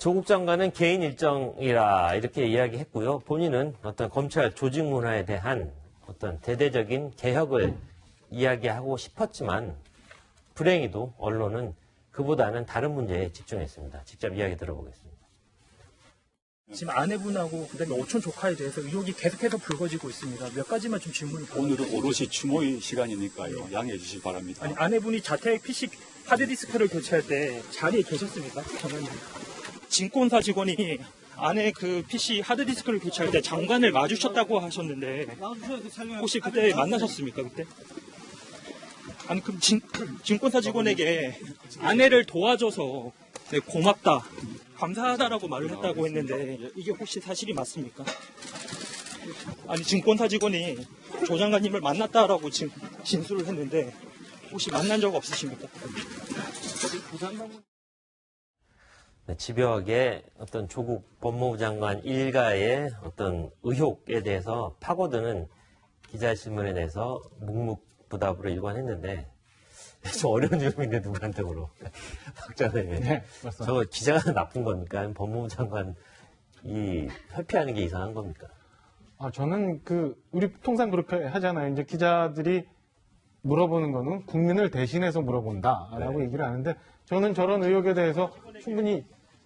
조국 장관은 개인 일정이라 이렇게 이야기했고요. 본인은 어떤 검찰 조직 문화에 대한 어떤 대대적인 개혁을 이야기하고 싶었지만 불행히도 언론은 그보다는 다른 문제에 집중했습니다. 직접 이야기 들어보겠습니다. 지금 아내분하고 그다음에 오촌 조카에 대해서 의혹이 계속해서 불거지고 있습니다. 몇 가지만 좀 질문이 오늘은 오롯이 추모의 시간이니까요. 양해해 주시기 바랍니다. 아니, 아내분이 자택 PC 하드디스크를 교체할 때 자리에 계셨습니까? 장관님. 증권사 직원이 아내 그 PC 하드디스크를 교체할 때 장관을 마주쳤다고 하셨는데 혹시 그때 만나셨습니까? 그때? 아니 그럼 증권사 직원에게 아내를 도와줘서 네, 고맙다, 감사하다라고 말을 했다고 했는데 이게 혹시 사실이 맞습니까? 아니 증권사 직원이 조 장관님을 만났다라고 지금 진술을 했는데 혹시 만난 적 없으십니까? 네, 집요하게 어떤 조국 법무부 장관 일가의 어떤 의혹에 대해서 파고드는 기자신문에 대해서 묵묵부답으로 일관했는데 좀 어려운 질문인데 누구한테 물어? 박자님. 네, 저거 기자가 나쁜 겁니까? 법무부 장관 이 회피하는 게 이상한 겁니까? 저는 우리 통상 그렇게 하잖아요. 이제 기자들이 물어보는 거는 국민을 대신해서 물어본다라고 네. 얘기를 하는데 저는 저런 의혹에 대해서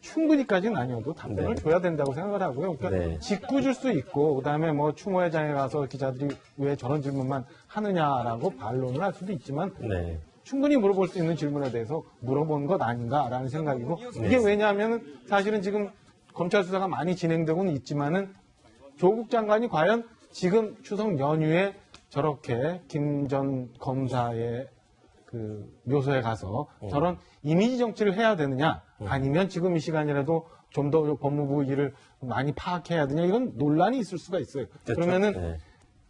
충분히까지는 아니어도 답변을 네. 줘야 된다고 생각을 하고요. 그러니까 네. 짓궂을 수 있고 그다음에 뭐 추모회장에 가서 기자들이 왜 저런 질문만 하느냐라고 반론을 할 수도 있지만 네. 충분히 물어볼 수 있는 질문에 대해서 물어본 것 아닌가라는 생각이고 네. 이게 왜냐하면 사실은 지금 검찰 수사가 많이 진행되고는 있지만은 조국 장관이 과연 지금 추석 연휴에 저렇게 김 전 검사의 그 묘소에 가서 저런 이미지 정치를 해야 되느냐 아니면 지금 이 시간이라도 좀 더 법무부 일을 많이 파악해야 되냐 이건 논란이 있을 수가 있어요. 그렇죠. 그러면은 네.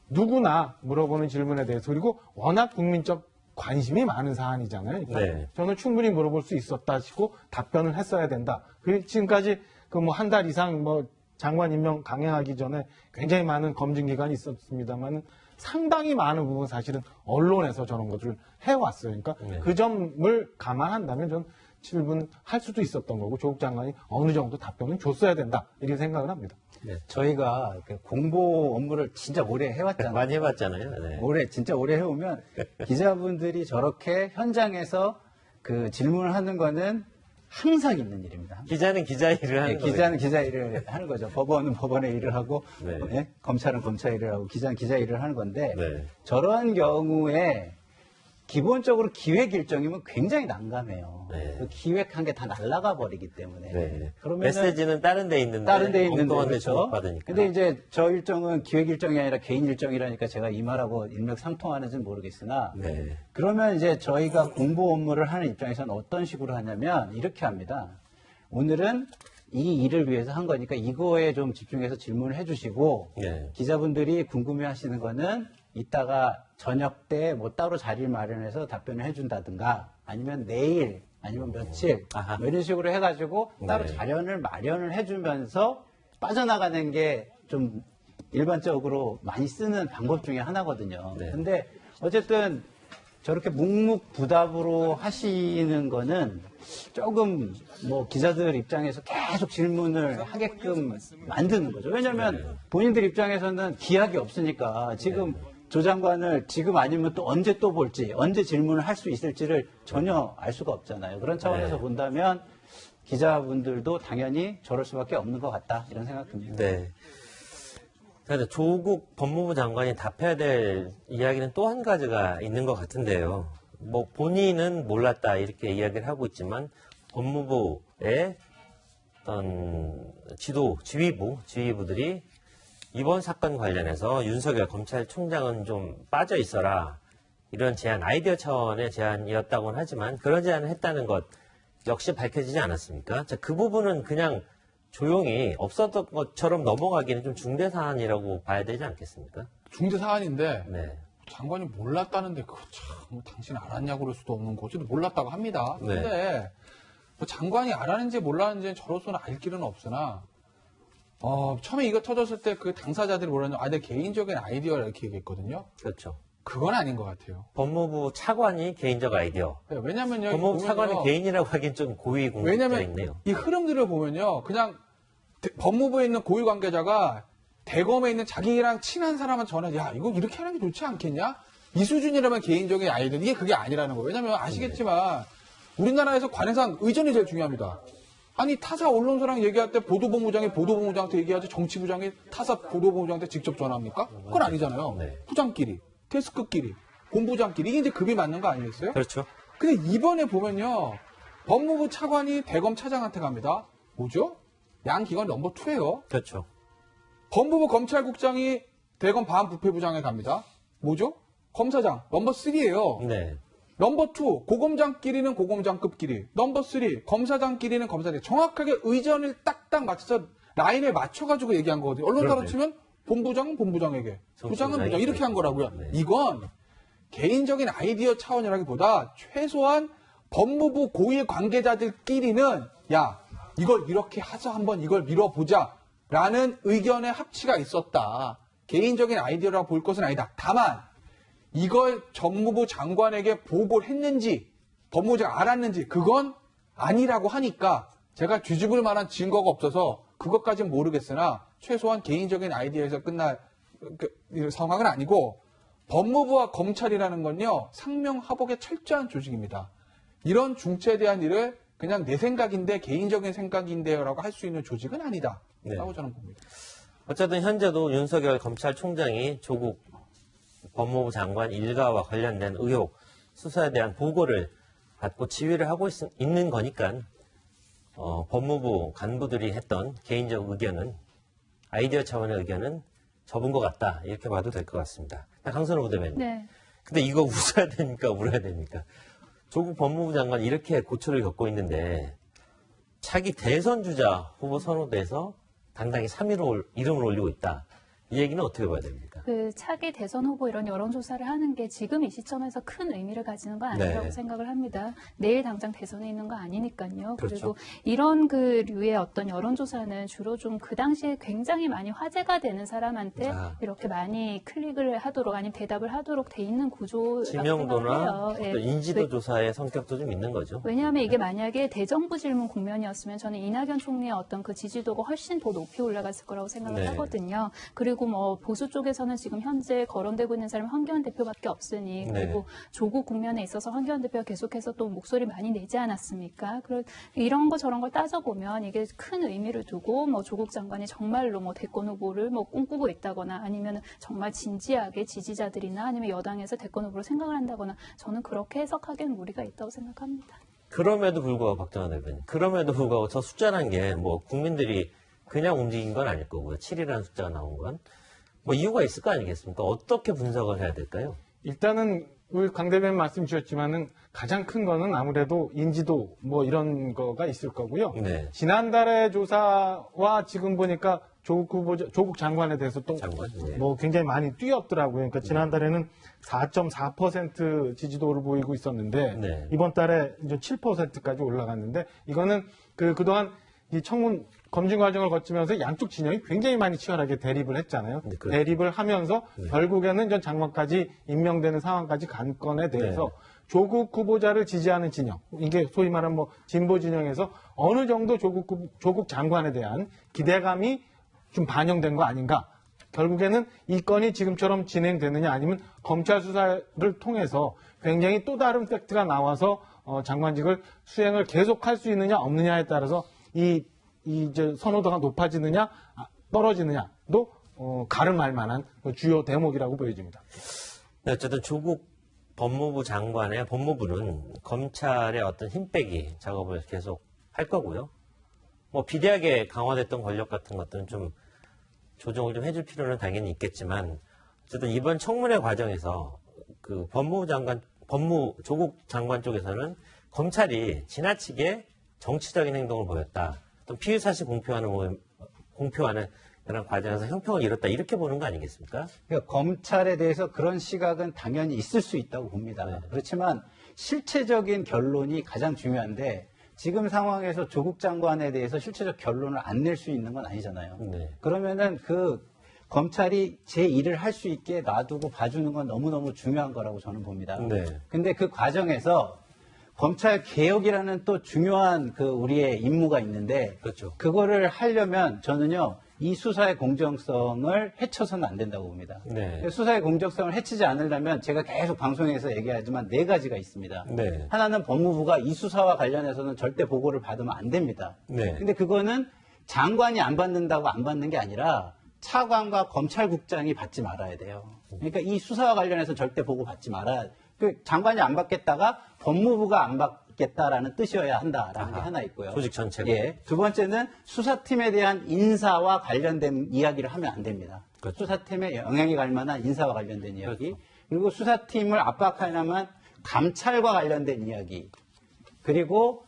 누구나 물어보는 질문에 대해서 그리고 워낙 국민적 관심이 많은 사안이잖아요. 그러니까 네. 저는 충분히 물어볼 수 있었다 싶고 답변을 했어야 된다. 지금까지 한 달 이상 장관 임명 강행하기 전에 굉장히 많은 검증 기간이 있었습니다만 상당히 많은 부분 사실은 언론에서 저런 것을 해왔어요. 그러니까 네. 그 점을 감안한다면 저는 질문할 수도 있었던 거고 조국 장관이 어느 정도 답변은 줬어야 된다 이렇게 생각을 합니다. 네. 저희가 공보 업무를 진짜 오래 해왔잖아요. 많이 해봤잖아요. 네. 진짜 오래 해오면 기자분들이 저렇게 현장에서 그 질문을 하는 거는 항상 있는 일입니다. 기자는 기자 일을 하는 거예요. 기자는 기자 일을 하는 거죠. 법원은 법원의 일을 하고 네. 예? 검찰은 검찰 일을 하고 기자는 기자 일을 하는 건데 네. 저러한 경우에 기본적으로 기획 일정이면 굉장히 난감해요. 네. 그 기획한 게 다 날아가 버리기 때문에. 네. 그러면은 메시지는 다른 데 있는데 엉뚱한 데 주목받으니까. 근데 이제 저 일정은 기획 일정이 아니라 개인 일정이라니까 제가 이 말하고 일맥상통하는지는 모르겠으나 네. 그러면 이제 저희가 공보 업무를 하는 입장에서는 어떤 식으로 하냐면 이렇게 합니다. 오늘은 이 일을 위해서 한 거니까 이거에 좀 집중해서 질문을 해주시고 네. 기자분들이 궁금해하시는 거는 이따가 저녁 때 뭐 따로 자리를 마련해서 답변을 해준다든가 아니면 내일 아니면 며칠 아하. 뭐 이런 식으로 해가지고 따로 네. 자료를 마련을 해주면서 빠져나가는 게 좀 일반적으로 많이 쓰는 방법 중에 하나거든요. 네. 근데 어쨌든 저렇게 묵묵부답으로 하시는 거는 조금 기자들 입장에서 계속 질문을 하게끔 만드는 거죠. 왜냐하면 본인들 입장에서는 기약이 없으니까 지금 조 장관을 지금 아니면 또 언제 또 볼지 언제 질문을 할 수 있을지를 전혀 알 수가 없잖아요. 그런 차원에서 네. 본다면 기자분들도 당연히 저럴 수밖에 없는 것 같다 이런 생각 듭니다. 네. 그래서 조국 법무부 장관이 답해야 될 이야기는 또 한 가지가 있는 것 같은데요. 본인은 몰랐다 이렇게 이야기를 하고 있지만 법무부의 어떤 지휘부들이 이번 사건 관련해서 윤석열 검찰총장은 좀 빠져 있어라 이런 제안, 아이디어 차원의 제안이었다고는 하지만 그런 제안을 했다는 것 역시 밝혀지지 않았습니까? 자, 그 부분은 그냥 조용히 없었던 것처럼 넘어가기는 좀 중대 사안이라고 봐야 되지 않겠습니까? 중대 사안인데 네. 장관이 몰랐다는데 그거 참 당신 알았냐고 그럴 수도 없는 거지. 몰랐다고 합니다. 네. 근데 장관이 알았는지 몰랐는지는 저로서는 알 길은 없으나 처음에 이거 터졌을 때 그 당사자들이 뭐라냐면 내 개인적인 아이디어라 이렇게 얘기했거든요. 그렇죠. 그건 아닌 것 같아요. 법무부 차관이 개인적 아이디어. 왜냐면요. 법무부 보면요. 차관이 개인이라고 하긴 좀 고위 공직자 왜냐면 있네요. 이 흐름들을 보면요. 그냥 법무부에 있는 고위 관계자가 대검에 있는 자기랑 친한 사람한테 전화해서 야, 이거 이렇게 하는 게 좋지 않겠냐? 이 수준이라면 개인적인 아이디어. 이게 그게 아니라는 거예요. 왜냐면 아시겠지만 우리나라에서 관행상 의전이 제일 중요합니다. 아니 타사 언론사랑 얘기할 때 보도본부장이 보도본부장한테 얘기하지 정치부장이 타사 보도본부장한테 직접 전화합니까? 그건 아니잖아요. 네. 부장끼리, 데스크끼리, 본부장끼리 이게 이제 급이 맞는 거 아니겠어요? 그렇죠. 근데 이번에 보면요. 법무부 차관이 대검 차장한테 갑니다. 뭐죠? 양 기관 넘버 2예요. 그렇죠. 법무부 검찰국장이 대검 반부패부장에 갑니다. 뭐죠? 검사장 넘버 3예요. 네. 넘버 2, 고검장끼리는 고검장급끼리. 넘버 3, 검사장끼리는 검사장. 정확하게 의전을 딱딱 맞춰서 라인에 맞춰가지고 얘기한 거거든요. 언론사로 그렇네. 치면 본부장은 본부장에게, 부장은 부장 이렇게 한 거라고요. 네. 이건 개인적인 아이디어 차원이라기보다 최소한 법무부 고위 관계자들끼리는 야, 이걸 이렇게 해서 한번 이걸 밀어보자 라는 의견의 합치가 있었다. 개인적인 아이디어라고 볼 것은 아니다. 다만 이걸 법무부 장관에게 보고를 했는지 법무부가 알았는지 그건 아니라고 하니까 제가 뒤집을 만한 증거가 없어서 그것까지는 모르겠으나 최소한 개인적인 아이디어에서 끝날 상황은 아니고 법무부와 검찰이라는 건요 상명하복에 철저한 조직입니다. 이런 중체에 대한 일을 그냥 내 생각인데 개인적인 생각인데요라고 할 수 있는 조직은 아니다. 라고 저는 봅니다. 어쨌든 현재도 윤석열 검찰총장이 조국 법무부 장관 일가와 관련된 의혹 수사에 대한 보고를 받고 지휘를 하고 있는 거니까 법무부 간부들이 했던 개인적 의견은 아이디어 차원의 의견은 접은 것 같다 이렇게 봐도 될 것 같습니다. 강선우 부대변인. 네. 근데 이거 웃어야 되니까 울어야 됩니까? 조국 법무부 장관 이렇게 고초를 겪고 있는데 차기 대선 주자 후보 선호대에서 당당히 3위로 이름을 올리고 있다. 이 얘기는 어떻게 봐야 됩니까? 그 차기 대선 후보 이런 여론조사를 하는 게 지금 이 시점에서 큰 의미를 가지는 건 아니라고 네. 생각을 합니다. 내일 당장 대선에 있는 거 아니니까요. 그렇죠. 그리고 이런 그 류의 어떤 여론조사는 주로 좀 그 당시에 굉장히 많이 화제가 되는 사람한테 이렇게 많이 클릭을 하도록 아니면 대답을 하도록 돼 있는 구조라고 지명도나 생각해요. 또 인지도 조사의 성격도 좀 있는 거죠. 왜냐하면 이게 만약에 대정부 질문 국면이었으면 저는 이낙연 총리의 어떤 그 지지도가 훨씬 더 높이 올라갔을 거라고 생각을 네. 하거든요. 그리고 뭐 보수 쪽에서는 지금 현재 거론되고 있는 사람이 황교안 대표밖에 없으니 그리고 네. 조국 국면에 있어서 황교안 대표가 계속해서 또 목소리 많이 내지 않았습니까? 이런 거 저런 걸 따져보면 이게 큰 의미를 두고 뭐 조국 장관이 정말로 뭐 대권 후보를 뭐 꿈꾸고 있다거나 아니면 정말 진지하게 지지자들이나 아니면 여당에서 대권 후보를 생각을 한다거나 저는 그렇게 해석하기에는 무리가 있다고 생각합니다. 그럼에도 불구하고 박정환 대표님, 그럼에도 불구하고 저 숫자란 게 뭐 국민들이 그냥 움직인 건 아닐 거고요. 7이라는 숫자가 나온 건. 뭐 이유가 있을 거 아니겠습니까? 어떻게 분석을 해야 될까요? 일단은 우리 강 대변인 말씀 주셨지만은 가장 큰 거는 아무래도 인지도 뭐 이런 거가 있을 거고요. 네. 지난달의 조사와 지금 보니까 조국 장관에 대해서 또 장관, 네. 뭐 굉장히 많이 뛰었더라고요. 그러니까 지난달에는 4.4% 지지도를 보이고 있었는데 네. 이번 달에 이제 7%까지 올라갔는데 이거는 그동안 이 청문 검증 과정을 거치면서 양쪽 진영이 굉장히 많이 치열하게 대립을 했잖아요. 네, 그렇죠. 대립을 하면서 결국에는 전 장관까지 임명되는 상황까지 간 건에 대해서 조국 후보자를 지지하는 진영, 이게 소위 말하는 뭐 진보 진영에서 어느 정도 조국 장관에 대한 기대감이 좀 반영된 거 아닌가? 결국에는 이 건이 지금처럼 진행되느냐 아니면 검찰 수사를 통해서 굉장히 또 다른 팩트가 나와서 장관직을 수행을 계속할 수 있느냐 없느냐에 따라서 이제 선호도가 높아지느냐 떨어지느냐도 가름할 만한 주요 대목이라고 보여집니다. 네, 어쨌든 조국 법무부 장관의 법무부는 검찰의 어떤 힘빼기 작업을 계속 할 거고요. 뭐 비대하게 강화됐던 권력 같은 것들은 좀 조정을 좀 해줄 필요는 당연히 있겠지만 어쨌든 이번 청문회 과정에서 그 조국 장관 쪽에서는 검찰이 지나치게 정치적인 행동을 보였다. 또 피의 사실 공표하는 그런 과정에서 형평을 잃었다. 이렇게 보는 거 아니겠습니까? 그러니까 검찰에 대해서 그런 시각은 당연히 있을 수 있다고 봅니다. 네. 그렇지만 실체적인 결론이 가장 중요한데 지금 상황에서 조국 장관에 대해서 실체적 결론을 안 낼 수 있는 건 아니잖아요. 네. 그러면은 그 검찰이 제 일을 할 수 있게 놔두고 봐주는 건 너무너무 중요한 거라고 저는 봅니다. 네. 근데 그 과정에서 검찰 개혁이라는 또 중요한 그 우리의 임무가 있는데 그렇죠. 그거를 하려면 저는요 이 수사의 공정성을 해쳐서는 안 된다고 봅니다. 네. 수사의 공정성을 해치지 않으려면 제가 계속 방송에서 얘기하지만 4가지가 있습니다. 네. 하나는 법무부가 이 수사와 관련해서는 절대 보고를 받으면 안 됩니다. 네. 근데 그거는 장관이 안 받는다고 안 받는 게 아니라 차관과 검찰국장이 받지 말아야 돼요. 그러니까 이 수사와 관련해서 절대 보고 받지 말아야 그 장관이 안 받겠다가 법무부가 안 받겠다라는 뜻이어야 한다라는 게 하나 있고요. 조직 전체가. 예. 두 번째는 수사팀에 대한 인사와 관련된 이야기를 하면 안 됩니다. 그렇죠. 수사팀에 영향이 갈 만한 인사와 관련된 이야기. 그리고 수사팀을 압박하려면 감찰과 관련된 이야기. 그리고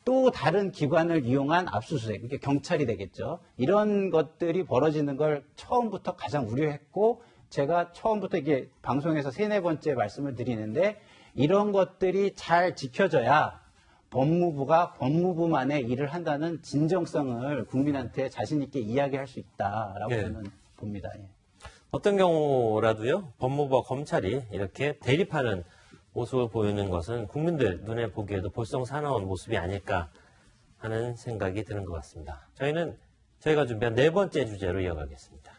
또 다른 기관을 이용한 압수수색, 그러니까 경찰이 되겠죠. 이런 것들이 벌어지는 걸 처음부터 가장 우려했고 제가 처음부터 이게 방송에서 3-4번째 말씀을 드리는데 이런 것들이 잘 지켜져야 법무부가 법무부만의 일을 한다는 진정성을 국민한테 자신 있게 이야기할 수 있다라고 네. 저는 봅니다. 예. 어떤 경우라도요, 법무부와 검찰이 이렇게 대립하는 모습을 보이는 것은 국민들 눈에 보기에도 볼썽사나운 모습이 아닐까 하는 생각이 드는 것 같습니다. 저희가 준비한 4번째 주제로 이어가겠습니다.